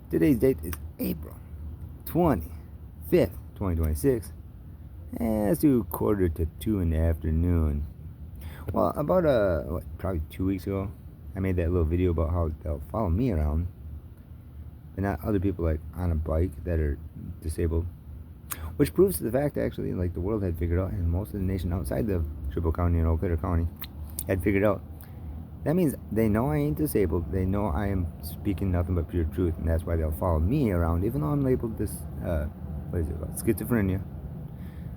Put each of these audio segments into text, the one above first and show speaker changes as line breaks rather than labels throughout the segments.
Today's date is April 25th, 2026. And let's do 1:45 in the afternoon. Well, about probably 2 weeks ago, I made that little video about how they'll follow me around, but not other people like on a bike that are disabled. Which proves the fact actually, like the world had figured out, and most of the nation outside the Trumbull County and Eau Claire County had figured out. That means they know I ain't disabled. They know I am speaking nothing but pure truth, and that's why they'll follow me around, even though I'm labeled this, what is it called? Schizophrenia,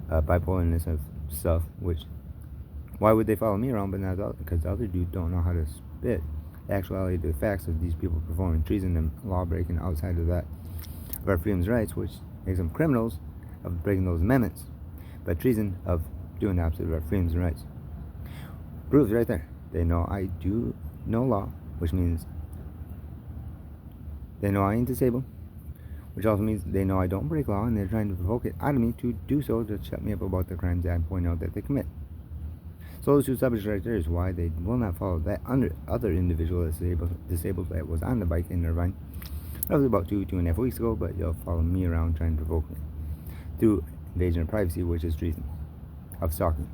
bipolarness of stuff. Which, why would they follow me around, but not the other? Because the other dude don't know how to spit the actuality, the facts of these people performing treason and law breaking outside of that of our freedoms and rights, which makes them criminals of breaking those amendments, but treason of doing the opposite of our freedoms and rights. Proves right there. They know I do know law, which means they know I ain't disabled, which also means they know I don't break law, and they're trying to provoke it out of me to do so, to shut me up about the crimes that I'm pointing out that they commit. So those two subjects right there is why they will not follow that other individual that's disabled that was on the bike in Irvine roughly about 2.5 weeks ago, but they'll follow me around trying to provoke me through invasion of privacy, which is treason of stalking.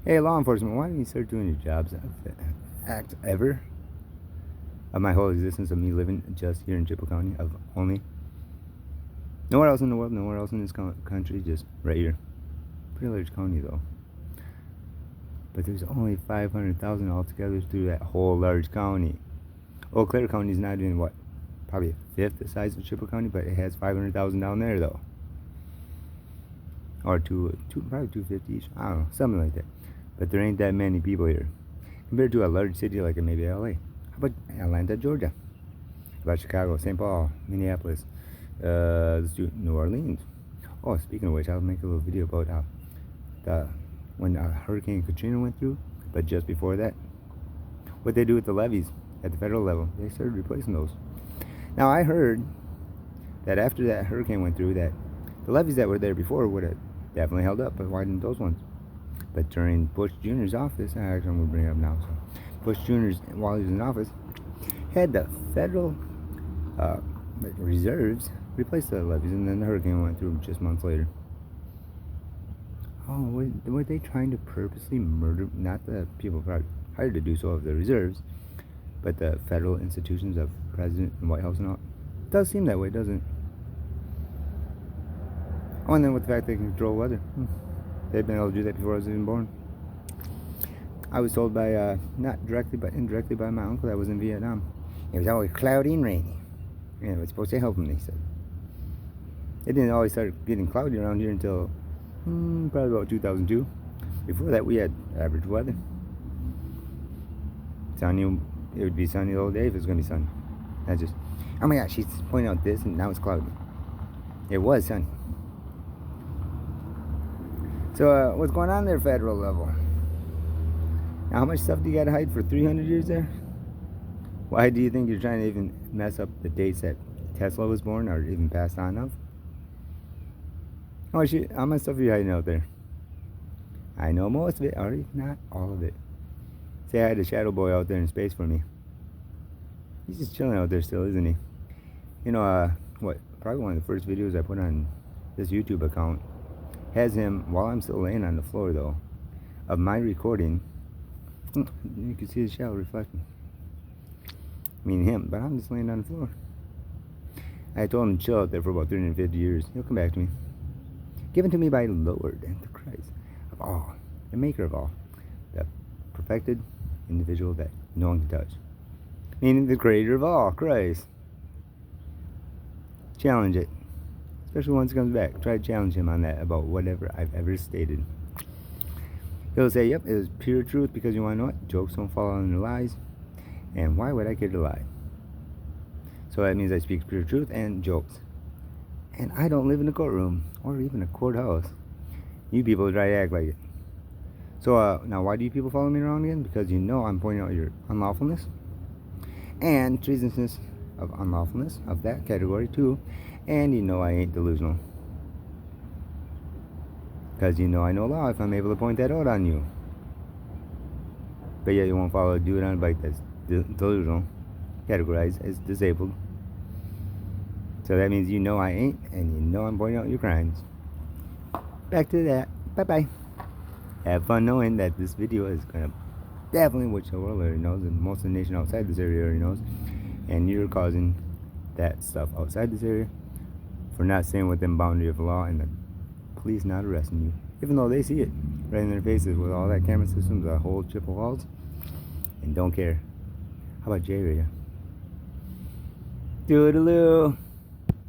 Hey, law enforcement, why didn't you start doing your jobs act ever of my whole existence of me living just here in Chippewa County, of only nowhere else in the world, nowhere else in this country, just right here. Pretty large county though, but there's only 500,000 altogether through that whole large county. Eau Claire County is not even what, probably a fifth the size of Chippewa County, but it has 500,000 down there though, or probably 250 each. I don't know, something like that. But there ain't that many people here compared to a large city like maybe LA. How about Atlanta, Georgia? How about Chicago, St. Paul, Minneapolis? Let's do New Orleans. Oh, speaking of which, I'll make a little video about how when Hurricane Katrina went through, but just before that, what they do with the levees at the federal level, they started replacing those. Now I heard that after that hurricane went through, that the levees that were there before would have definitely held up, but why didn't those ones? But during Bush Jr.'s office, actually I'm going to bring it up now. So Bush Jr.'s, while he was in office, had the federal reserves replace the levees, and then the hurricane went through just months later. Oh, were they trying to purposely murder, not the people probably hired to do so of the reserves, but the federal institutions of President and White House and all? It does seem that way, doesn't it? Oh, and then with the fact they can control weather. They've been able to do that before I was even born. I was told by, not directly, but indirectly by my uncle that was in Vietnam. It was always cloudy and rainy. And it was supposed to help him, he said. It didn't always start getting cloudy around here until probably about 2002. Before that, we had average weather. Sunny, it would be sunny the whole day if it was going to be sunny. Not just, oh my gosh, she's pointing out this and now it's cloudy. It was sunny. So what's going on there, federal level? Now, how much stuff do you got to hide for 300 years there? Why do you think you're trying to even mess up the dates that Tesla was born or even passed on of? How much stuff are you hiding out there? I know most of it, or if not all of it. Say I had a shadow boy out there in space for me. He's just chilling out there still, isn't he? You know, probably one of the first videos I put on this YouTube account has him, while I'm still laying on the floor though, of my recording. You can see the shadow reflecting. I mean him, but I'm just laying on the floor. I told him to chill out there for about 350 years. He'll come back to me. Given to me by Lord and the Christ of all, the maker of all, the perfected individual that no one can touch. Meaning the creator of all, Christ. Challenge it. Especially once he comes back. Try to challenge him on that, about whatever I've ever stated. He'll say, yep, it was pure truth, because you want to know what? Jokes don't fall under lies. And why would I care to lie? So that means I speak pure truth and jokes. And I don't live in a courtroom or even a courthouse. You people try to act like it. So now why do you people follow me around again? Because you know I'm pointing out your unlawfulness and treasonous of unlawfulness of that category too. And you know I ain't delusional. Because you know I know law if I'm able to point that out on you. But yet you won't follow a dude on a bike that's delusional, categorized as disabled. So that means you know I ain't, and you know I'm pointing out your crimes. Back to that. Bye-bye. Have fun knowing that this video is going to definitely, which the world already knows, and most of the nation outside this area already knows, and you're causing that stuff outside this area for not staying within boundary of law, and the police not arresting you, even though they see it right in their faces with all that camera systems, a whole chip of walls, and don't care. How about Jay right here? Toodaloo.